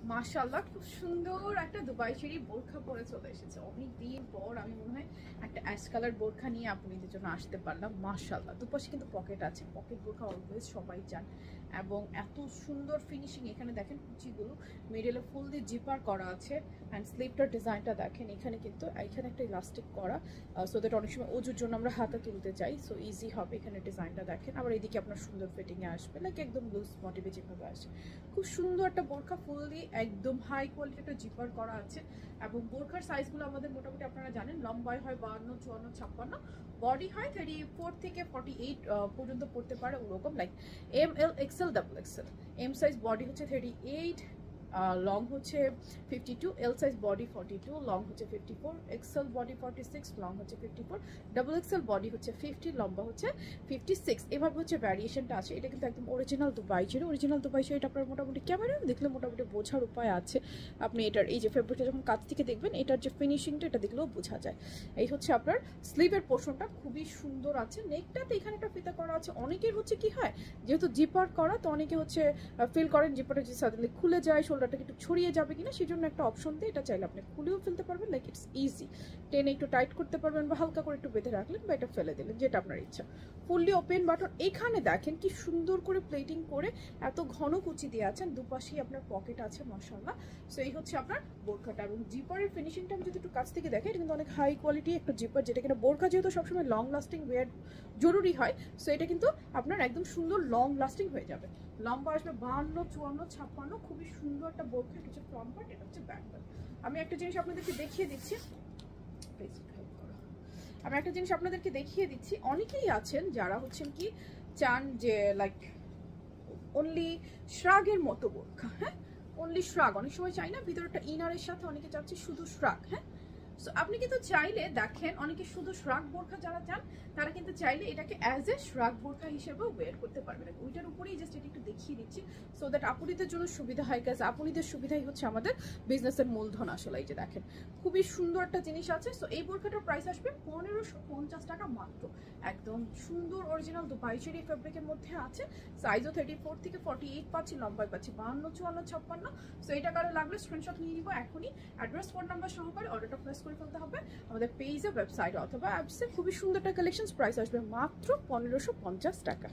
মাশাআল্লাহ, খুব সুন্দর একটা দুবাই চেরি বোরখা পরে চলে এসেছে। অনেকদিন পর আমি মনে হয় একটা অ্যাশ কালার বোরখা নিয়ে আপনাদের জন্য আসতে পারলাম। মাশাআল্লাহ, দুপাশে কিন্তু পকেট আছে। পকেট বোরখা অলওয়েজ সবাই চান, এবং এত সুন্দর ফিনিশিং। এখানে দেখেন কুচিগুলো মিডলে ফুল দিয়ে জিপার করা আছে, অ্যান্ড স্লিপটার ডিজাইনটা দেখেন। এখানে কিন্তু এখানে একটা ইলাস্টিক করা, সো দ্যাট অনেক সময় অজুর জন্য আমরা হাতে তুলতে চাই, সো ইজি হবে। এখানে ডিজাইনটা দেখেন। আবার এদিকে আপনার সুন্দর ফিটিংয়ে আসবে, লাইক একদম লুজ মোটিভে যেভাবে আসে। খুব সুন্দর একটা বোরখা, ফুললি একদম হাই কোয়ালিটি একটা জিপার করা আছে। এবং বোরখার সাইজগুলো আমাদের মোটামুটি আপনারা জানেন, লম্বায় হয় 52, 54, 56, বডি হয় 34 থেকে 48 পর্যন্ত পড়তে পারে ওরকম, like ML XL double XL। M size body হচ্ছে 38, লং হচ্ছে 52, এল সাইজ বডি 42, লং হচ্ছে 54, এক্সেল বডি 46, লং হচ্ছে 54, ডাবল এক্সেল বডি হচ্ছে 50, লম্বা হচ্ছে 56। এভাবে হচ্ছে ভ্যারিয়েশনটা আছে। এটা কিন্তু একদম original Dubai cherry. Original Dubai cherry এটা আপনার মোটামুটি ক্যামেরা দেখলে মোটামুটি বোঝার উপায় আছে। আপনি এটার এই যে ফেব্রিকটা যখন কাছ থেকে দেখবেন, এটার যে ফিনিশিংটা এটা দেখলেও বোঝা যায়। এই হচ্ছে আপনার স্লিভের পোর্শনটা, খুবই সুন্দর আছে। নেকটাতে এখানে একটা ফিতা করা আছে। অনেকের হচ্ছে কি হয়, যেহেতু জিপার করা, তো অনেকে হচ্ছে ফিল করেন জিপারটা যে সাডেনলি খুলে যায়, শোল্ডারটাকে একটু ছড়িয়ে যাবে কিনা, সেই জন্য একটা অপশন দিয়ে এটা চাইলে আপনি খুলেও ফেলতে পারবেন, লাইক ইটস ইজি। টেনে একটু টাইট করতে পারবেন, বা হালকা করে একটু বেঁধে রাখলেন, বা এটা ফেলে দিলেন, যেটা আপনার ইচ্ছা। Fully open button. এখানে দেখেন কি সুন্দর করে প্লেটিং করে এত ঘন কুচি দিয়ে আছেন। দুপাশেই আপনার পকেট আছে, মাশাআল্লাহ। সো এই হচ্ছে আপনার বোরখাটা। এবং জিপারের ফিনিশিংটা আমি যদি একটু কাছ থেকে দেখে, এটা কিন্তু অনেক হাই কোয়ালিটি একটা জিপার, যেটা কিনা বোরখা যেহেতু সবসময় লং লাস্টিং ওয়্যার জরুরি হয়, সো এটা কিন্তু আপনার একদম সুন্দর লং লাস্টিং হয়ে যাবে। লম্বা আসবে 52, 54, 56। খুবই সুন্দর একটা বোরখা। এটা হচ্ছে ফ্রন্ট পার্ট, এটা হচ্ছে ব্যাক পার্ট। আমি একটা জিনিস আপনাদেরকে দেখিয়ে দিচ্ছি। অনেকেই আছেন যারা হচ্ছেন কি চান যে লাইক অনলি শ্রাগের মতো বোরখা, হ্যাঁ, অনলি শ্রাগ। অনেক সময় চাই না ভিতরটা ইনারের সাথে, অনেকে চাচ্ছে শুধু শ্রাগ, হ্যাঁ। সো আপনি কিন্তু চাইলে দেখেন, অনেকে শুধু শ্রাগ বোরখা যারা চান, তারা কিন্তু চাইলে এটাকে অ্যাজ এ শ্রাগ বোরখা হিসেবেও ওয়্যার করতে পারবেন। ওইটার উপরেই জাস্ট এটা একটু দেখিয়ে দিচ্ছি, সো দ্যাট আপুনিদের জন্য সুবিধা হয়, কাজ আপুনিদের সুবিধাই হচ্ছে আমাদের বিজনেসের মূলধন আসলে। এই যে দেখেন, খুবই সুন্দর একটা জিনিস আছে। সো এই বোরখাটার প্রাইস আসবে 1550 টাকা মাত্র। একদম সুন্দর অরিজিনাল দুবাই চেরি ফেব্রিকের মধ্যে আছে। সাইজও 34 থেকে 48 পাচ্ছি, লম্বায় পাচ্ছি 52, 54, 56। সো এটা কারো লাগলে স্ক্রিনশট নিয়ে নিব এখনই। অ্যাড্রেস, ফোন নাম্বার সহকারে অর্ডারটা প্লেস করে ফেলতে হবে আমাদের পেজে, ওয়েবসাইটে অথবা অ্যাপসে। খুবই সুন্দর একটা কালেকশন। প্রাইস আসবে মাত্র 1550 টাকা।